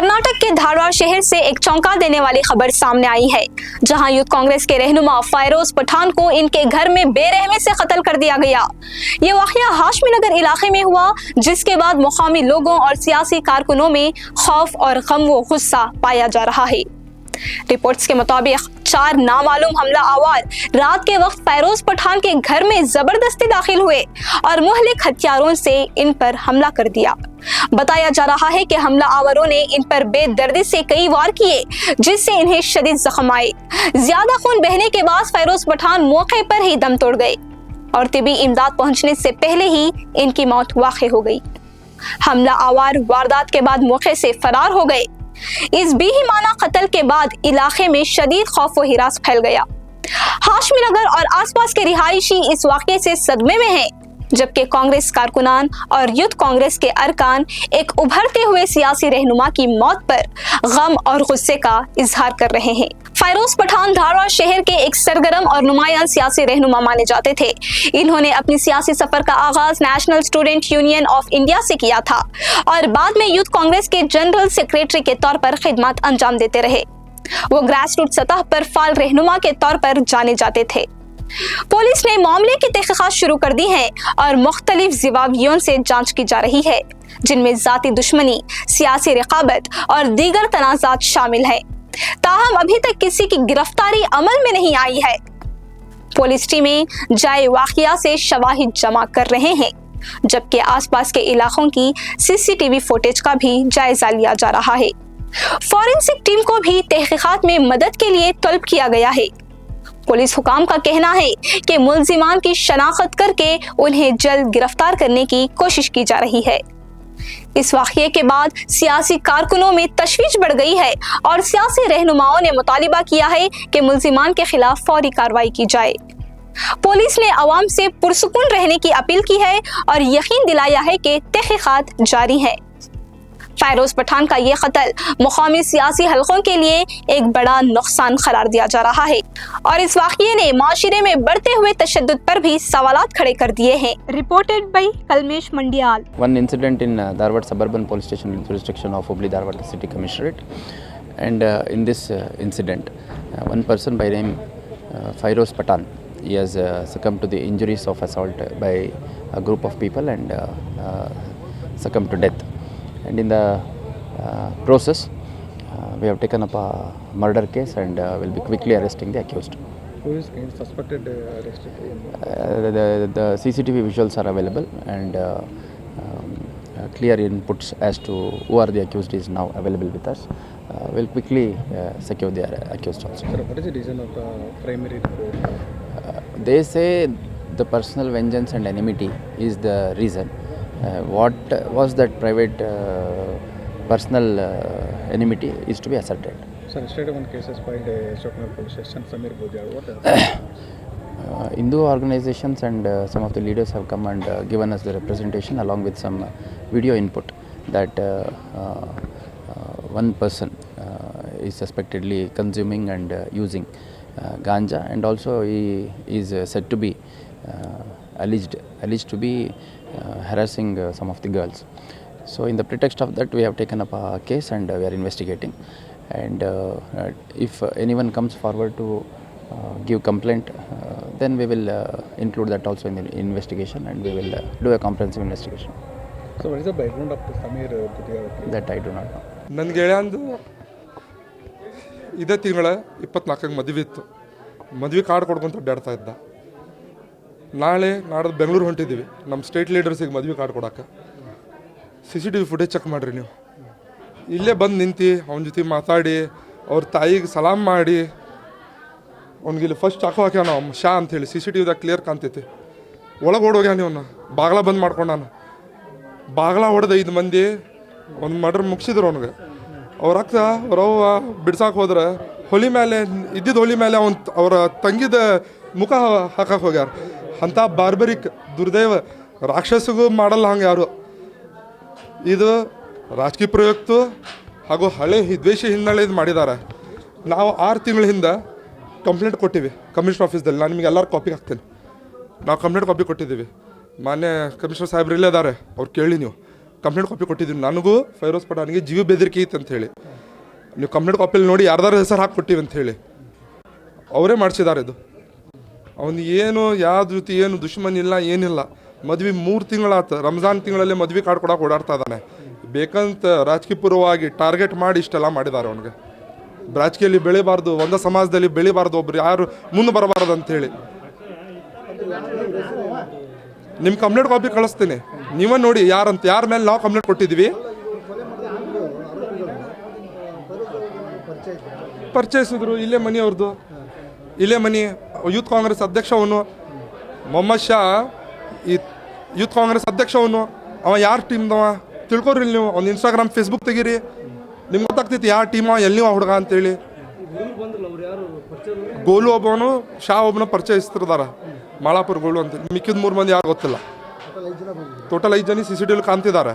कर्नाटक के धारवाड़ शहर से एक चौंका देने वाली खबर सामने आई है, जहां यूथ कांग्रेस के रहनुमा फायरोज पठान को इनके घर में बेरहमी से कत्ल कर दिया गया। ये वाकया हाशमी नगर इलाके में हुआ, जिसके बाद मुकामी लोगों और सियासी कारकुनों में खौफ और गम व गुस्सा पाया जा रहा है। रिपोर्ट्स के मुताबिक 4 नामालूम हमला आवर रात के वक्त फैरोज पठान के घर में जबरदस्ती दाखिल हुए और मुहलिक हथियारों से इन पर हमला कर दिया। बताया जा रहा है कि हमला आवरों ने इन पर बेदर्दी से कई वार किए, जिससे इन्हें शदीद जख्म आए। ज्यादा खून बहने के बाद फैरोज पठान मौके पर ही दम तोड़ गए और तिबी इमदाद पहुंचने से पहले ही इनकी मौत वाक़ई हो गई। हमला आवर वारदात के बाद मौके से फरार हो गए। इस बेईमाना कत्ल के बाद इलाके में शदीद खौफ व हिरास फैल गया। हाशमी नगर और आसपास के रिहायशी इस वाक़े से सदमे में हैं, जबकि कांग्रेस कारकुनान और यूथ कांग्रेस के अरकान एक उभरते हुए सियासी रहनुमा की मौत पर गम और गुस्से का इजहार कर रहे हैं। फैरोज पठान धारवाड़ शहर के एक सरगर्म और नुमायां सियासी रहनुमा माने जाते थे। इन्होंने अपनी सियासी सफर का आगाज national student union of India से किया था और बाद में यूथ कांग्रेस के जनरल सेक्रेटरी के तौर पर खिदमत अंजाम देते रहे। वो ग्रास रूट सतह पर फाल रहनुमा के तौर पर जाने जाते थे। पुलिस ने मामले की तहकीकात शुरू कर दी है और मुख्तलिफ ज़िवावियों से जांच की जा रही है, जिनमें जाती दुश्मनी, सियासी रिकाबत और दीगर तनाज़ात शामिल है। ताहम अभी तक किसी की गिरफ्तारी अमल में नहीं आई है। पुलिस टीमें जाए वाक़िया से शवाहिद जमा कर रहे हैं, जबकि आसपास के इलाकों की सीसीटीवी फुटेज का भी जायजा लिया जा रहा है। फॉरेंसिक टीम को भी तहकीकात में मदद के लिए तलब किया गया है। पुलिस हुकाम का कहना है कि मुल्जिमान की शनाख्त करके उन्हें जल्द गिरफ्तार करने की कोशिश की जा रही है। इस वाक़ये के बाद सियासी कारकुनों में तशवीश बढ़ गई है और सियासी रहनुमाओं ने मुतालिबा किया है कि मुल्जिमान के खिलाफ फौरी कार्रवाई की जाए। पुलिस ने अवाम से पुरसुकून रहने की अपील की है और यकीन दिलाया है कि तहकीकात जारी है। फैरोज पठान का ये कत्ल मुकामी सियासी हलकों के लिए एक बड़ा नुकसान करार दिया जा रहा है और इस वाक़ये ने माशरे में बढ़ते हुए तशद्दुद पर भी सवालात खड़े कर दिए हैं। Reported by Kalmesh Mandiyal. One incident in Dharwad suburban police station in jurisdiction of Hubli Dharwad city commissionerate, and in this incident one person by name Fairoz Patan, he has succumbed to the injuries of assault by a group of people and succumbed to death. And in the process we have taken up a murder case and will be quickly arresting the accused. Who is suspected arrested? The CCTV visuals are available and clear inputs as to who are the accused is now available with us. We'll quickly secure the accused also. Sir, what is the reason of the primary report? They say the personal vengeance and enmity is the reason. What was that private personal enmity is to be ascertained. Sir, yesterday one case is filed Ashoknagar police station, Samir Bodhiyar. What Hindu organizations and some of the leaders have come and given us the representation along with some video input that one person is suspectedly consuming and using ganja, and also he is said to be alleged to be harassing some of the girls. So in the pretext of that we have taken up a case and we are investigating, and if anyone comes forward to give complaint, then we will include that also in the investigation and we will do a comprehensive investigation. So what is the background of the Samir Bodhiyar? That I do not know. ನನ್ನ ಗೆಳೆಯಂದು ಇದೇ ತಿಂಗಳ 24ಕ್ಕೆ ಮದುವೆ ಇತ್ತು. ಮದುವೆ card ಕೊಡ್ಕೊಂತ ಅಡ್ಡಾಡ್ತಾ ಇದ್ದ. ನಾಡ್ದು ಬೆಂಗಳೂರು ಹೊಂಟಿದ್ದೀವಿ ನಮ್ಮ state ಲೀಡರ್ಸಿಗೆ ಮದುವೆ ಕಾರ್ಡ್ ಕೊಡೋಕೆ. CCTV ಫುಟೇಜ್ ಚೆಕ್ ಮಾಡಿರಿ ನೀವು. ಇಲ್ಲೇ ಬಂದು ನಿಂತು ಅವನ ಜೊತೆ ಮಾತಾಡಿ ಅವ್ರ ತಾಯಿಗೆ ಸಲಾಮ್ ಮಾಡಿ ಅವ್ನಿಗಿಲ್ಲಿ ಫಸ್ಟ್ ಚಾಕು ಹಾಕ್ಯಾನ ನಾವು ಶಾ ಅಂಥೇಳಿ CCTVದಾಗ ಕ್ಲಿಯರ್ ಕಾಣ್ತೈತಿ. ಒಳಗೆ ಓಡೋಗ್ಯಾನ ಇವನು, ಬಾಗ್ಲ ಬಂದ್ ಮಾಡ್ಕೊಂಡಾನ. ಬಾಗ್ಲ ಹೊಡೆದು 5 ಮಂದಿ ಒಂದು ಮರ್ಡರ್ ಮುಗಿಸಿದ್ರು ಅವನಿಗೆ. ಅವ್ರ ಅಕ್ಕ ಅವ್ರವ್ವ ಬಿಡ್ಸಾಕೆ ಹೋದ್ರೆ ಹೊಲಿ ಮೇಲೆ ಹೊಲಿ ಮೇಲೆ ಅವರ ತಂಗಿದ ಮುಖ ಹಾಕಕ್ಕೆ ಹೋಗ್ಯಾರ. ಅಂಥ ಬಾರ್ಬರಿಕ್ ದುರ್ದೈವ ರಾಕ್ಷಸಿಗೂ ಮಾಡಲ್ಲ ಹಂಗೆ ಯಾರು. ಇದು ರಾಜಕೀಯ ಪ್ರಯುಕ್ತ ಹಾಗೂ ಹಳೆ ದ್ವೇಷ ಹಿನ್ನೆಲೆದು ಮಾಡಿದ್ದಾರೆ. ನಾವು 6 ತಿಂಗಳ ಹಿಂದೆ ಕಂಪ್ಲೇಂಟ್ ಕೊಟ್ಟಿವಿ ಕಮಿಷನರ್ ಆಫೀಸ್ದಲ್ಲಿ. ನಾನು ನಿಮಗೆ ಎಲ್ಲರೂ ಕಾಪಿ ಹಾಕ್ತೇನೆ. ನಾವು ಕಂಪ್ಲೇಂಟ್ ಕಾಪಿ ಕೊಟ್ಟಿದ್ದೀವಿ. ಮಾನ್ಯ ಕಮಿಷನರ್ ಸಾಹೇಬ್ರು ಇಲ್ಲೇ ಇದ್ದಾರೆ, ಅವ್ರು ಕೇಳಿ ನೀವು. ಕಂಪ್ಲೇಂಟ್ ಕಾಪಿ ಕೊಟ್ಟಿದ್ದೀವಿ. ನನಗೂ ಫೈರೋಜ್ ಪಠಾನ್ಗೆ ಜೀವ ಬೆದರಿಕೆ ಇತ್ತು ಅಂತ ಹೇಳಿ ನೀವು ಕಂಪ್ಲೇಂಟ್ ಕಾಪಿಲಿ ನೋಡಿ ಯಾರ್ದಾರ ಹೆಸರು ಹಾಕಿ ಕೊಟ್ಟಿವಿ ಅಂತ ಹೇಳಿ ಅವರೇ ಮಾಡಿಸಿದ್ದಾರೆ. ಇದು ಅವನು ಏನು ಯಾವ್ದು ಜೊತೆ ಏನು ದುಶ್ಮನ್ ಇಲ್ಲ ಏನಿಲ್ಲ. ಮದ್ವೆ 3 ತಿಂಗಳಾತ, ರಂಜಾನ್ ತಿಂಗಳಲ್ಲೇ ಮದ್ವೆ ಕಾರ್ಡ್ ಕೊಡಕ್ಕೆ ಓಡಾಡ್ತಾ ಇದ್ದಾನೆ. ಬೇಕಂತ ರಾಜಕೀಯಪೂರ್ವವಾಗಿ ಟಾರ್ಗೆಟ್ ಮಾಡಿ ಇಷ್ಟೆಲ್ಲ ಮಾಡಿದ್ದಾರೆ. ಅವನಿಗೆ ರಾಜಕೀಯದಲ್ಲಿ ಬೆಳಿಬಾರ್ದು, ಒಂದೇ ಸಮಾಜದಲ್ಲಿ ಬೆಳಿಬಾರ್ದು, ಒಬ್ರು ಯಾರು ಮುಂದೆ ಬರಬಾರ್ದು ಅಂತೇಳಿ. ನಿಮ್ಮ ಕಂಪ್ಲೇಂಟ್ ಕಾಪಿ ಕಳಿಸ್ತೀನಿ, ನೀವೇ ನೋಡಿ ಯಾರಂತ, ಯಾರ ಮೇಲೆ ನಾವು ಕಂಪ್ಲೇಂಟ್ ಕೊಟ್ಟಿದ್ದೀವಿ. ಪರಿಚಯಿಸಿದ್ರು, ಇಲ್ಲೇ ಮನಿ ಅವ್ರದ್ದು, ಇಲ್ಲೇ ಮನಿ. ಯೂತ್ ಕಾಂಗ್ರೆಸ್ ಅಧ್ಯಕ್ಷ ಅವನು, ಮೊಹಮ್ಮದ್ ಶಾ ಈ ಯೂತ್ ಕಾಂಗ್ರೆಸ್ ಅಧ್ಯಕ್ಷ ಅವನು. ಅವ ಯಾರ ಟೀಮ್ದವ ತಿಳ್ಕೊರಿ ನೀವು. ಒಂದು ಇನ್ಸ್ಟಾಗ್ರಾಮ್ ಫೇಸ್ಬುಕ್ ತೆಗೀರಿ, ನಿಮ್ಗೆ ಗೊತ್ತಾಗ್ತೈತಿ ಯಾವ ಟೀಮ ಎಲ್ಲಿ ಹುಡುಗ ಅಂತೇಳಿ. ಗೋಲು ಒಬ್ಬವನು, ಶಾ ಒಬ್ಬನ ಪರಿಚಯಿಸ್ತಿರ್ದಾರ, ಮಾಳಾಪುರ ಗೋಲು ಅಂತ. ಮಿಕ್ಕಿದ 3 ಮಂದಿ ಯಾರು ಗೊತ್ತಿಲ್ಲ. ಟೋಟಲ್ 5 ಜನ CCTV ಕಾಣ್ತಿದ್ದಾರೆ.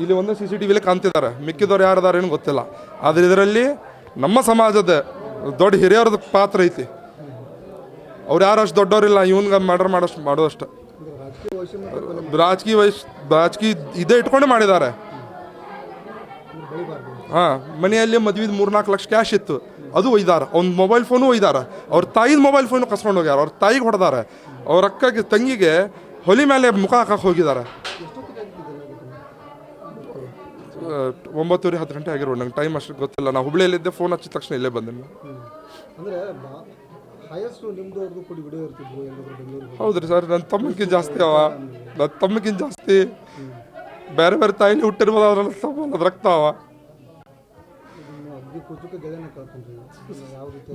ಇಲ್ಲಿ ಒಂದು CCTV ಕಾಣ್ತಿದ್ದಾರೆ, ಮಿಕ್ಕಿದವ್ರು ಯಾರದಾರ ಏನು ಗೊತ್ತಿಲ್ಲ. ಆದರೆ ಇದರಲ್ಲಿ ನಮ್ಮ ಸಮಾಜದ ದೊಡ್ಡ ಹಿರಿಯರದ ಪಾತ್ರ ಐತಿ. ಅವ್ರು ಯಾರು ಅಷ್ಟು ದೊಡ್ಡವರಿಲ್ಲ ಇವನ್ಗೆ ಮರ್ಡರ್ ಮಾಡೋದಷ್ಟು. ರಾಜಕೀಯ ಇದೇ ಇಟ್ಕೊಂಡೇ ಮಾಡಿದ್ದಾರೆ. ಹಾಂ, ಮನೆಯಲ್ಲಿ ಮದುವೆದು 3-4 ಲಕ್ಷ ಕ್ಯಾಶ್ ಇತ್ತು, ಅದು ಒಯ್ದಾರ. ಅವ್ನ ಮೊಬೈಲ್ ಫೋನು ಒಯ್ದಾರ. ಅವ್ರ ತಾಯಿದ ಮೊಬೈಲ್ ಫೋನು ಕಸ್ಕೊಂಡು ಹೋಗ್ಯಾರ. ಅವ್ರ ತಾಯಿಗೆ ಹೊಡೆದಾರೆ. ಅವ್ರ ಅಕ್ಕಗೆ ತಂಗಿಗೆ ಹೊಲಿ ಮೇಲೆ ಮುಖ ಹಾಕಕ್ಕೆ ಹೋಗಿದ್ದಾರೆ. 9:10 ಗಂಟೆ ಆಗಿರೋ, ನಂಗೆ ಟೈಮ್ ಅಷ್ಟು ಗೊತ್ತಿಲ್ಲ. ನಾನು ಹುಬ್ಳಿಯಲ್ಲಿದ್ದೆ, ಫೋನ್ ಹಚ್ಚಿದ ತಕ್ಷಣ ಇಲ್ಲೇ ಬಂದೆ. ಹೌದ್ರಿ ಸರ್, ನನ್ನ ತಮ್ಮಕ್ಕಿಂತ ಜಾಸ್ತಿ ಅವ, ನನ್ನ ತಮ್ಮಕ್ಕಿಂತ ಜಾಸ್ತಿ. ಬೇರೆ ಬೇರೆ ತಾಯಿಲಿ ಹುಟ್ಟಿರ್ಬೋದು, ಅದ್ರಲ್ಲಿ ತಮ್ಮ ರಕ್ತ ಅವ.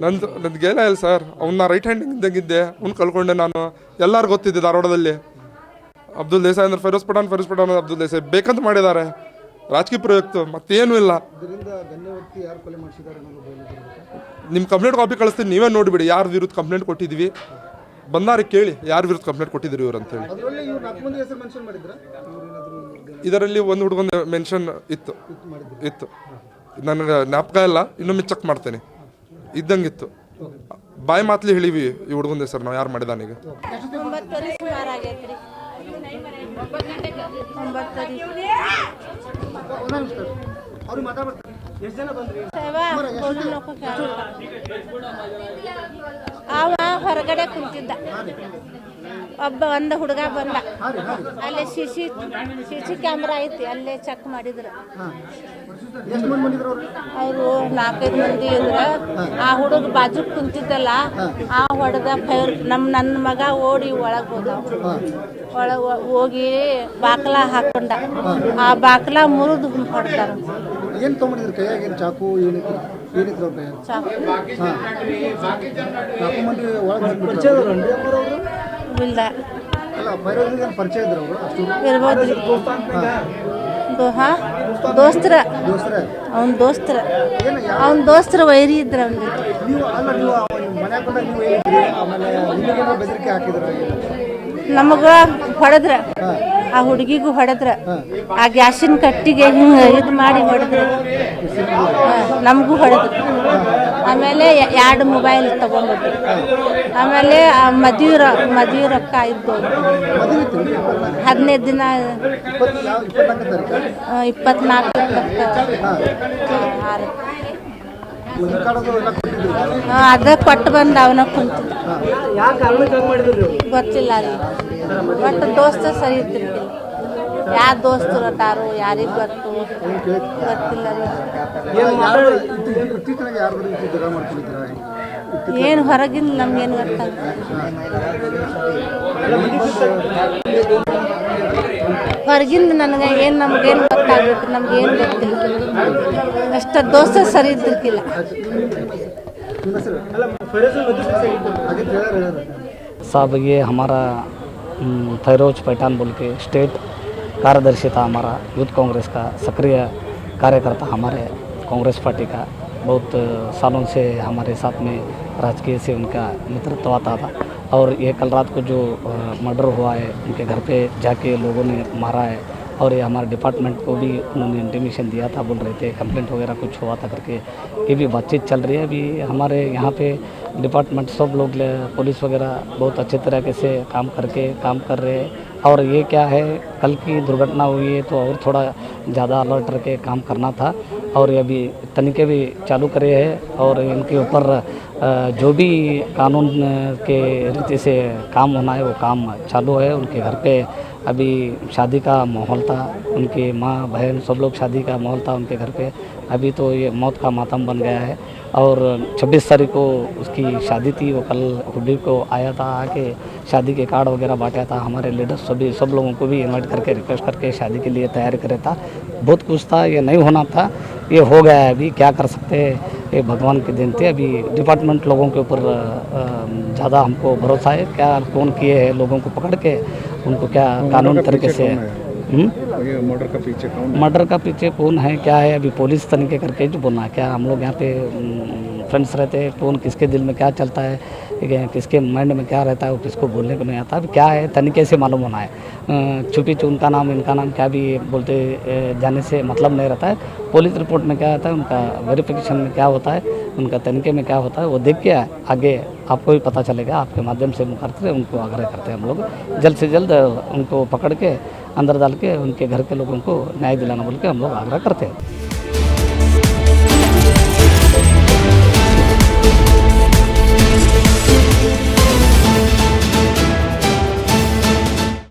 ನಂದು ಗೇಲ ಇಲ್ಲ ಸರ್. ಅವ್ನ ರೈಟ್ ಹ್ಯಾಂಡ್ ಇದ್ದಂಗಿದ್ದೆ, ಅವ್ನು ಕಳ್ಕೊಂಡೆ ನಾನು. ಎಲ್ಲರೂ ಗೊತ್ತಿದ್ದೆ ಧಾರವಾಡದಲ್ಲಿ. ಅಬ್ದುಲ್ ದೇಸಾಯಿ ಅಂದ್ರೆ ಫೈರೋಜ್ ಪಠಾಣ್ ಅಬ್ದುಲ್ ದೇಸಾಯಿ ಬೇಕಂತ ಮಾಡಿದ್ದಾರೆ. ರಾಜಕೀಯ ಪ್ರಯುಕ್ತ, ಮತ್ತೇನು ಇಲ್ಲ. ನಿಮ್ಮ ಕಂಪ್ಲೇಂಟ್ ಕಾಪಿ ಕಳಿಸ್ತೀನಿ, ನೀವೇ ನೋಡಿಬಿಡಿ ಯಾರ ವಿರುದ್ಧ ಕಂಪ್ಲೇಂಟ್ ಕೊಟ್ಟಿದ್ವಿ. ಬಂದಾರೆ ಕೇಳಿ ಯಾರ ವಿರುದ್ಧ ಕಂಪ್ಲೇಂಟ್ ಕೊಟ್ಟಿದ್ರಿ ಇವ್ರು ಅಂತೇಳಿ. ಇದರಲ್ಲಿ ಒಂದು ಹುಡುಗನ ಮೆನ್ಷನ್ ಇತ್ತು ನನಗೆ ಜ್ಞಾಪಕ ಇಲ್ಲ, ಇನ್ನೊಮ್ಮೆ ಚೆಕ್ ಮಾಡ್ತೇನೆ. ಇದ್ದಂಗಿತ್ತು, ಬಾಯಿ ಮಾತ್ಲಿ ಹೇಳಿವಿ ಈ ಹುಡುಗನ ಹೆಸರು ನಾವು ಯಾರು ಮಾಡಿದಾನೀಗ. ಅವ ಹೊರಗಡೆ ಕುಂತಿದ್ದ, ಒಂದು ಹುಡುಗ ಬಂದ. ಅಲ್ಲೇ ಸಿಸಿ ಕ್ಯಾಮ್ರಾ ಐತಿ, ಅಲ್ಲೇ ಚೆಕ್ ಮಾಡಿದ್ರು. ಅವರು 4-5 ಮಂದಿ ಇದ್ರ. ಆ ಹುಡುಗ ಬಾಜು ಕುಂತಿದ್ದಲ್ಲ, ಆ ಹೊಡೆದ ನನ್ನ ಮಗ ಓಡಿ ಒಳಗೆ ಹೋದ. ಒಳಗೆ ಹೋಗಿ ಬಾಕ್ಲ ಹಾಕೊಂಡ. ಆ ಬಾಕ್ಲ ಮುರಿದು ಹೊಡ್ತಾರ. ಇಲ್ಲ ಇರ್ಬೋದ್ರಿ. ಅವನ ದೋಸ್ತರ ವೈರಿ ಇದ್ರ. ನಮಗ ಹೊಡೆದ್ರ, ಆ ಹುಡುಗಿಗೂ ಹೊಡೆದ್ರ, ಆ ಗ್ಯಾಸಿನ ಕಟ್ಟಿಗೆ ಹಿಂಗೆ ಇದು ಮಾಡಿ ಹೊಡೆದ್ರ. ನಮಗೂ ಹೊಡೆದ್ರು. ಆಮೇಲೆ 2 ಮೊಬೈಲ್ ತಗೊಂಡ್ಬಿಟ್ರು. ಆಮೇಲೆ ಮದುವೆ ರೊಕ್ಕ ಇದ್ದು 15 ದಿನ 24 ಅದ ಕೊಟ್ಟು ಬಂದು ಅವನ ಕುಂತ. ಗೊತ್ತಿಲ್ಲ ರೀ, ಒಟ್ಟು ದೋಸ್ತ ಸರಿ ಇರ್ತಿರ್ತಿಲ್ಲ. ಯಾವ ದೋಸ್ತರು ಅಟ್ಟಾರು ಯಾರಿಗೆ ಗೊತ್ತು ಗೊತ್ತಿಲ್ಲ ರೀ. ಏನು ಹೊರಗಿಂದ ನಮ್ಗೇನು ಗೊತ್ತಾಗ. ಹೊರಗಿಂದ ನನಗೆ ಏನು ನಮಗೇನು ಗೊತ್ತಾಗ್ಬೇಕು, ನಮಗೇನು ಗೊತ್ತಿಲ್ಲ. ಅಷ್ಟು ದೋಸ್ತ ಸರಿ ಇದ್ದಿರ್ಕಿಲ್ಲ. साहब ये हमारा फैरोज पठान बोल के स्टेट कार्यदर्शी था, हमारा यूथ कांग्रेस का सक्रिय कार्यकर्ता, हमारे कांग्रेस पार्टी का। बहुत सालों से हमारे साथ में राजकीय से उनका नेतृत्व आता था। और ये कल रात को जो मर्डर हुआ है, उनके घर पे जाके लोगों ने मारा है, और ये हमारे डिपार्टमेंट को भी उन्होंने इंटीमेशन दिया था, बोल रहे थे कंप्लेंट वगैरह कुछ हुआ था करके। ये भी बातचीत चल रही है अभी हमारे यहाँ पे डिपार्टमेंट, सब लोग पुलिस वगैरह बहुत अच्छे तरीके से काम कर रहे हैं। और ये क्या है, कल की दुर्घटना हुई है तो और थोड़ा ज़्यादा अलर्ट रह के काम करना था। और ये अभी तनिके भी चालू करे हैं और इनके ऊपर जो भी कानून के रीति से काम होना है वो काम चालू है। उनके घर पे अभी शादी का माहौल था, उनकी माँ बहन सब लोग शादी का माहौल था उनके घर पे। अभी तो ये मौत का मातम बन गया है। और 26 तारीख को उसकी शादी थी, वो कल हुड्डी को आया था, आके शादी के कार्ड वगैरह बांटा था। हमारे लीडर्स सभी सब लोगों को भी इनवाइट करके रिक्वेस्ट करके शादी के लिए तैयारी करे था। बहुत कुछ था, ये नहीं होना था, ये हो गया है। अभी क्या कर सकते हैं, ये भगवान की देन थे। अभी डिपार्टमेंट लोगों के ऊपर ज़्यादा हमको भरोसा है। क्या कौन किए हैं, लोगों को पकड़ के उनको क्या कानून तरीके से ये मर्डर का पीछे कौन है? मर्डर का पीछे कौन है क्या है, अभी पुलिस तरीके करके जो बोलना है। क्या हम लोग यहाँ पे फ्रेंड्स रहते हैं, कौन किसके दिल में क्या चलता है, किसके माइंड में क्या रहता है, वो किसको बोलने को नहीं आता। अभी क्या है तरीके से मालूम होना है। छुपी उनका नाम इनका नाम क्या भी बोलते जाने से मतलब नहीं रहता है। पुलिस रिपोर्ट में क्या आता है, उनका वेरिफिकेशन में क्या होता है, उनका तरीके में क्या होता है, वो देख के आगे आपको भी पता चलेगा। आपके माध्यम से मुखातिब उनको आग्रह करते हैं हम लोग जल्द से जल्द उनको पकड़ के अंदर डाल के उनके घर के लोगों को न्याय दिलाना बोल के हम लोग आग्रह करते हैं।